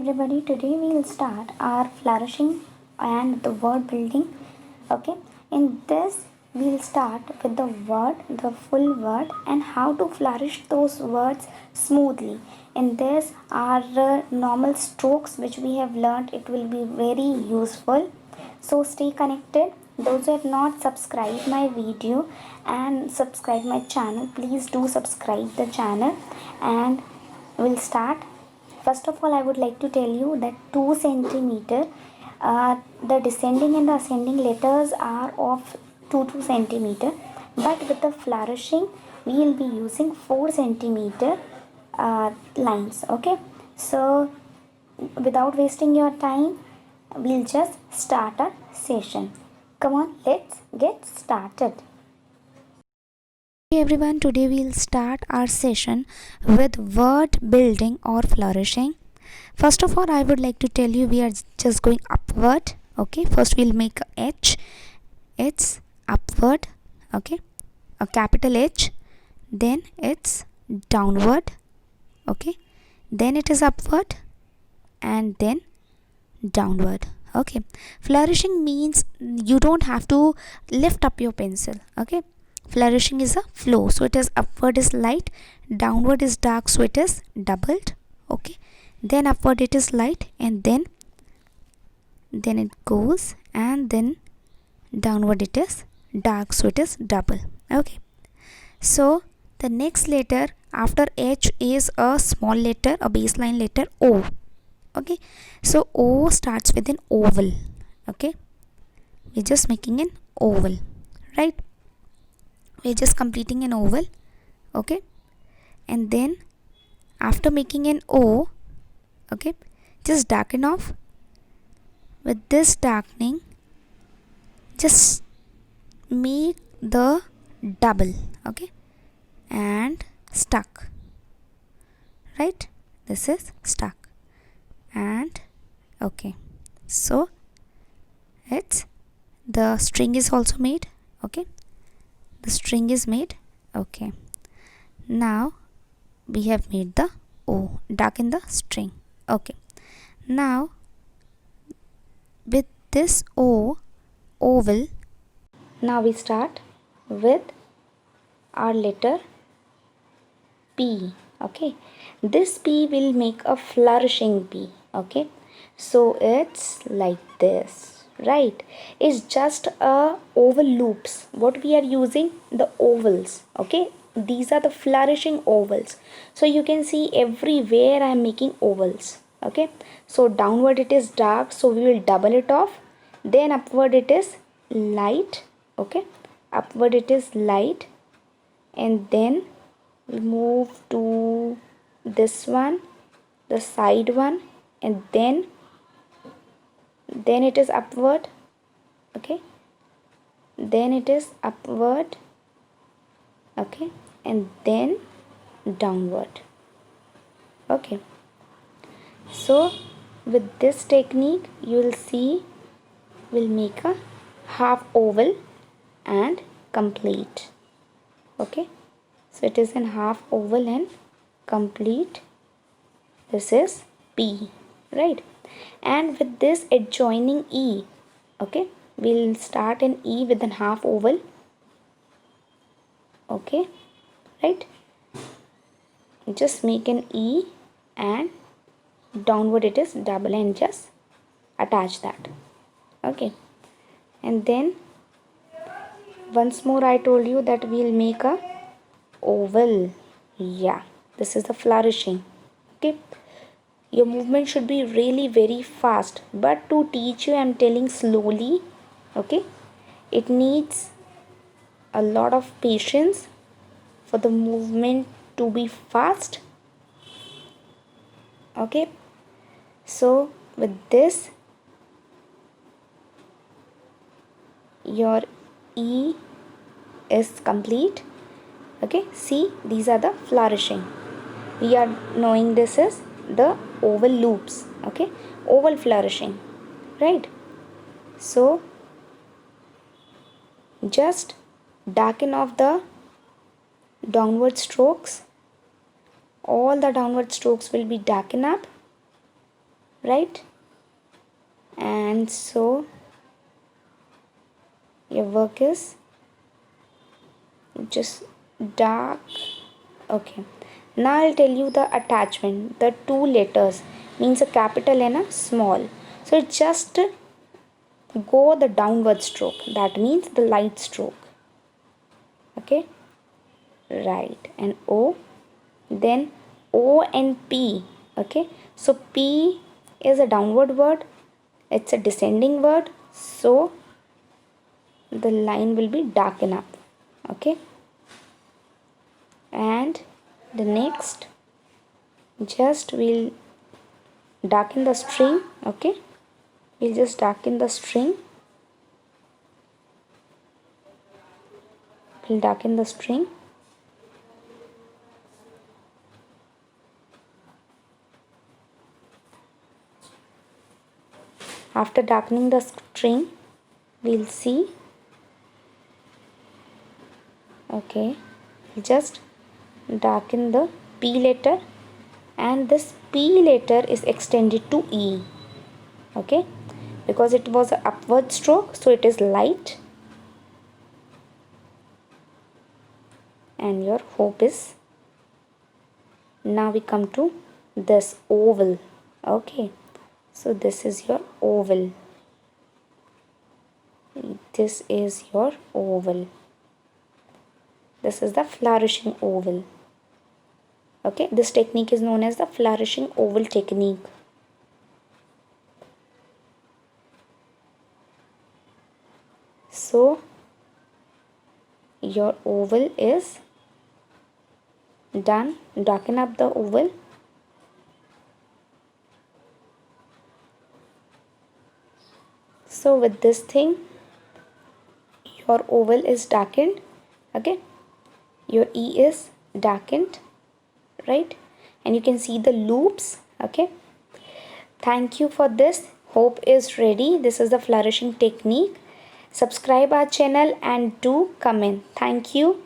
everybody, today we will start our flourishing and the word building. Okay, in this we will start with the word, the full word, and how to flourish those words smoothly. In this, our normal strokes which we have learned, it will be very useful. So stay connected. Those who have not subscribed my video and subscribe my channel, please do subscribe the channel, and we'll start. First of all, I would like to tell you that 2 centimeter, the descending and the ascending letters are of 2 centimeter, but with the flourishing, we will be using 4 centimeter lines. Okay, so without wasting your time, we'll just start our session. Come on, let's get started. Hey everyone, today we'll start our session with word building or flourishing. First of all, I would like to tell you we are just going upward. Okay, first we'll make a H. It's upward. Okay, a capital H. Then it's downward. Okay, then it is upward and then downward. Okay, flourishing means you don't have to lift up your pencil. Okay, flourishing is a flow, so it is upward is light, downward is dark, so it is doubled. Okay, then upward it is light, and then it goes, and then downward it is dark, so it is double. Okay, so the next letter after H is a small letter, a baseline letter O. Okay, so O starts with an oval. Okay, we're just making an oval, right? We're just completing an oval. Okay, and then after making an O, okay, just darken off. With this darkening, just make the double. Okay, and stuck, right? This is stuck, and okay, so it's the string is also made. Okay, the string is made. Okay, now we have made the O, darken the string. Okay, now with this O, oval, Now we start with our letter P. Okay, this P will make a flourishing P. Okay, so it's like this, right? It's just a oval loops. What we are using, the ovals. Okay, these are the flourishing ovals. So you can see everywhere I am making ovals. Okay, so downward it is dark, so we will double it off. Then upward it is light. Okay, upward it is light, and then we move to this one, the side one, and then it is upward. Okay, then it is upward. Okay, and then downward. Okay, so with this technique you will see we'll make a half oval and complete. Okay, so it is in half oval and complete. This is P, right? And with this adjoining E, okay, we'll start an E with an half oval. Okay, right? Just make an E, and downward it is double, and just attach that. Okay, and then once more I told you that we'll make a oval. Yeah, this is the flourishing. Okay, your movement should be really very fast, but to teach you I'm telling slowly. Okay, it needs a lot of patience for the movement to be fast. Okay, so with this your E is complete. Okay, see, these are the flourishing. We are knowing this is the oval loops. Okay, oval flourishing, right? So just darken off the downward strokes. All the downward strokes will be darken up, right? And so your work is just dark. Okay, now I'll tell you the attachment. The two letters means a capital and a small, so it just go the downward stroke, that means the light stroke. Okay, right, and O, then O and P. Okay, so P is a downward word, it's a descending word, so the line will be darken up. Okay, and the next, just we'll darken the string. Okay, we'll just darken the string. We'll darken the string. After darkening the string, we'll see. Okay, just darken the P letter, and this P letter is extended to E. Okay, because it was an upward stroke, so it is light, and your hope is. Now we come to this oval. Okay, so this is your oval. This is your oval. This is the flourishing oval. Okay, this technique is known as the flourishing oval technique. So your oval is done. Darken up the oval. So with this thing, your oval is darkened. Okay, your E is darkened, right? And you can see the loops. Okay, thank you for this. Hope is ready. This is the flourishing technique. Subscribe our channel and do comment. Thank you.